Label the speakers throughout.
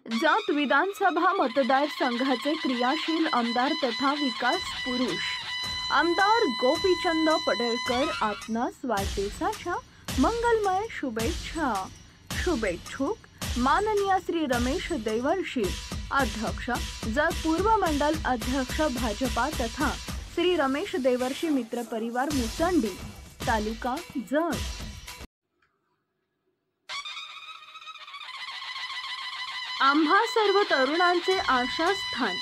Speaker 1: जात विधानसभा मतदारसंघाचे क्रियाशील आमदार तथा विकास पुरुष आमदार गोपीचंद पडळकर आपणास वाढदिवसाच्या मंगलमय शुभेच्छा। शुभेच्छुक माननीय श्री रमेश देवर्षी अध्यक्ष जत पूर्व मंडल अध्यक्ष भाजपा तथा श्री रमेश देवर्षी मित्र परिवार मुसंडी तालुका जत। आम्हा सर्व तरुणांचे आशास्थान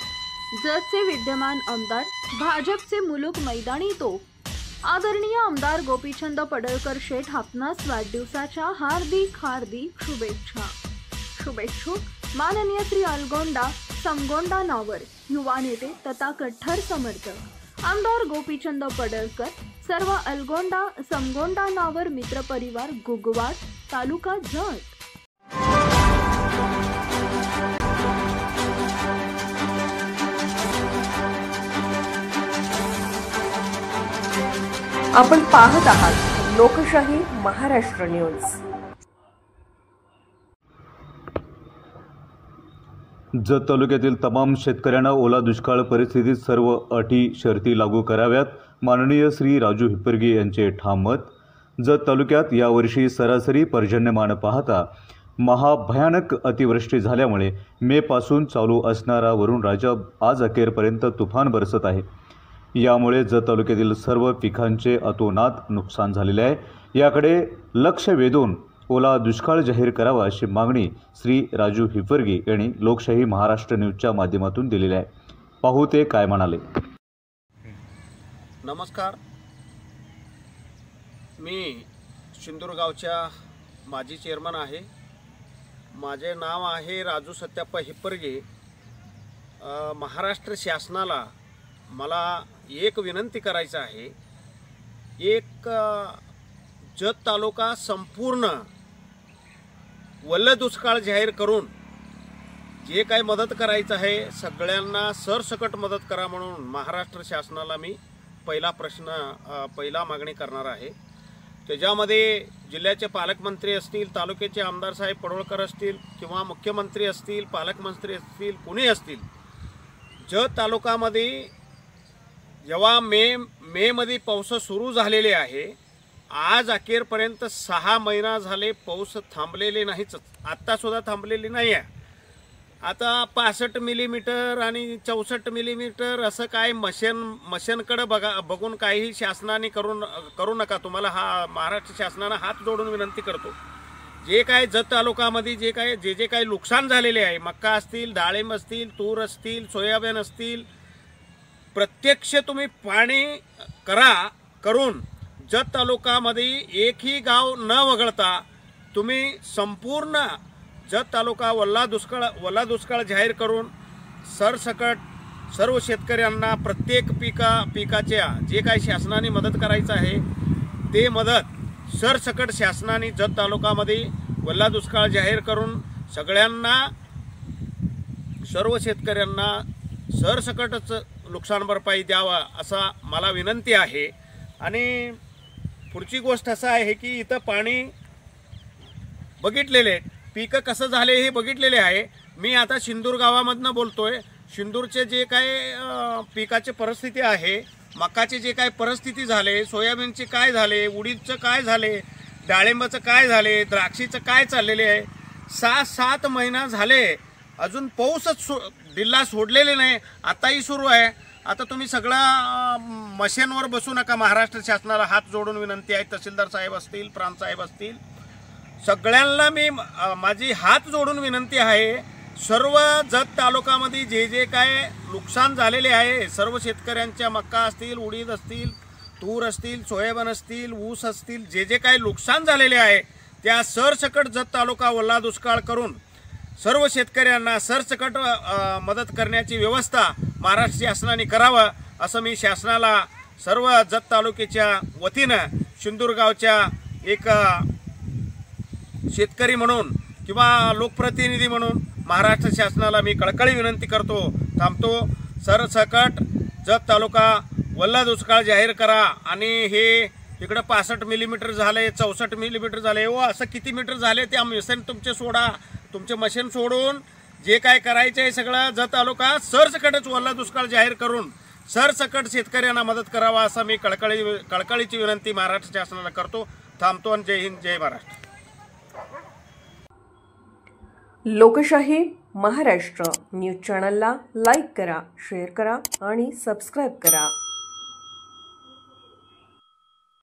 Speaker 1: जतचे विद्यमान आमदार भाजपचे मुलुक मैदानी तोफ आदरणीय आमदार गोपीचंद पडळकर शेठ आपणास वाढदिवसाच्या हार्दिक शुभेच्छा। शुभेच्छुक माननीय श्री अलगोंडा समगोंडा नावर युवा नेते तथा कट्टर समर्थक आमदार गोपीचंद पडळकर सर्व अलगोंडा समगोंडा नावर मित्र परिवार गुगवाड तालुका जत।
Speaker 2: आपण पाहत आहात लोकशाही महाराष्ट्र न्यूज।
Speaker 3: जत तालुक्यातील तमाम शेतकऱ्यांना ओला दुष्काळ परिस्थितीत सर्व अटी शर्ती लागू कराव्यात, माननीय श्री राजू हिप्परगे यांचे ठाम मत। जत तालुक्यात यावर्षी सरासरी पर्जन्यमान पाहता महाभयानक अतिवृष्टी झाल्यामुळे मे पासून चालू असणारा वरुण राजा आज अखेरपर्यंत तुफान बरसत आहे। यामुळे जत तालुक्यातील सर्व पिकांचे अतोनात नुकसान झालेले आहे। याकडे लक्ष वेधून ओला दुष्काळ जाहीर करावा अशी मागणी श्री राजू हिप्परगे यांनी लोकशाही महाराष्ट्र न्यूजच्या माध्यमातून दिलेली आहे। पाहू ते काय म्हणाले।
Speaker 4: नमस्कार, मी सिंदूरगावच्या माजी चेअरमन आहे। माझे नाव आहे राजू सत्याप्पा हिप्परगे। महाराष्ट्र शासनाला मला एक विनंती करायचं आहे। एक जत तालुका संपूर्ण वल्ल दुष्काळ जाहीर करून जे काही मदत करायचं आहे सगळ्यांना सरसकट मदत करा म्हणून महाराष्ट्र शासनाला मी पहिला मागणी करणार आहे। त्याच्यामध्ये जिल्ह्याचे पालकमंत्री असतील, तालुक्याचे आमदार साहेब पडळकर असतील किंवा मुख्यमंत्री असतील, पालकमंत्री असतील, कुणी असतील, जत तालुक्यामध्ये जेव्हा मे मध्ये पाऊस सुरू झालेले आहे, आज अखेरपर्यंत 6 महिना झाले पाऊस थांबलेले नाहीच, आत्ता सुद्धा थांबलेली नाही आहे। आता 65 मिलीमीटर आणि 64 मिलीमीटर असं काय मशीनकडे बघून काही शासनाने करू नका। तुम्हाला महाराष्ट्र शासनाने हात जोडून विनंती करतो, जे काय जत तालुक्यामध्ये जे काही नुकसान झालेले आहे, मक्का असतील, डाळिंब असतील, तूर असतील, सोयाबीन असतील, प्रत्यक्ष तुम्ही पाणी करून जत तालुक्यामध्ये एकही गाव न वगळता तुम्ही संपूर्ण जत तालुका वल्ला दुष्काळ जाहीर करून सरसकट सर्व शेतकऱ्यांना प्रत्येक पिकाच्या जे काही शासनाने मदत करायचं आहे ते मदत सरसकट शासनाने जत तालुक्यामध्ये वल्ला दुष्काळ जाहीर करून सगळ्यांना सर्व शेतकऱ्यांना सरसकटच नुकसान भरपाई द्यावा असा मला विनंती आहे। आणि पुढची गोष्ट असं आहे की इथं पाणी बघितलेले, पीक कसं झाले हे बघितलेले आहे। मी आता सिंदूर गावामधनं बोलतोय। सिंदूरचे जे काय पिकाची परिस्थिती आहे, मकाची जे काय परिस्थिती झाले, सोयाबीनचे काय झाले, उडीदचं काय झाले, डाळिंबाचं काय झाले, द्राक्षीचं काय चाललेले आहे। 6-7 महिना झाले अजून पाऊसच दिल्ला सोडलेले नाही, आताही सुरू आहे। आता तुम्ही सगळा मशीनवर बसू नका। महाराष्ट्र शासनाला हात जोडून विनंती आहे, तहसीलदार साहेब असतील, प्रांत साहेब असतील, सगळ्यांना मी माझी हात जोडून विनंती आहे। सर्व जत तालुक्यामध्ये जे काय नुकसान झालेले आहे, सर्व शेतकऱ्यांच्या मक्का असतील, उडीद असतील, तूर असतील, सोयाबीन असतील, ऊस असतील, जे काही नुकसान झालेले आहे त्या सरसकट जत तालुका वल्ला दुष्काळ करून सर्व शेतकऱ्यांना सरसकट मदत करण्याची व्यवस्था महाराष्ट्र शासनाने करावं असं मी शासनाला सर्व जत तालुक्याच्या वतीनं सिंदूरगावच्या एक शेतकरी म्हणून किंवा लोकप्रतिनिधी म्हणून महाराष्ट्र शासनाला मी कळकळी विनंती करतो। थांबतो। सरसकट जत तालुका वल्ला दुष्काळ जाहीर करा। आणि हे इकडे 65 मिलीमीटर झाले, 64 मिलीमीटर झाले, असं किती मीटर झाले ते मशीन तुमचे सोडा, तुमचे मशीन सोडून जे काय करायचं आहे सगळं जत तालुका सरसकटच ओला दुष्काळ जाहीर करून सरसकट शेतकऱ्यांना मदत करावा असा मी कळकळीची विनंती महाराष्ट्र शासनाला करतो. थांबतो आणि जय हिंद जय महाराष्ट्र.
Speaker 2: लोकशाही महाराष्ट्र न्यूज चॅनलला लाईक करा, शेअर करा आणि सबस्क्राईब करा.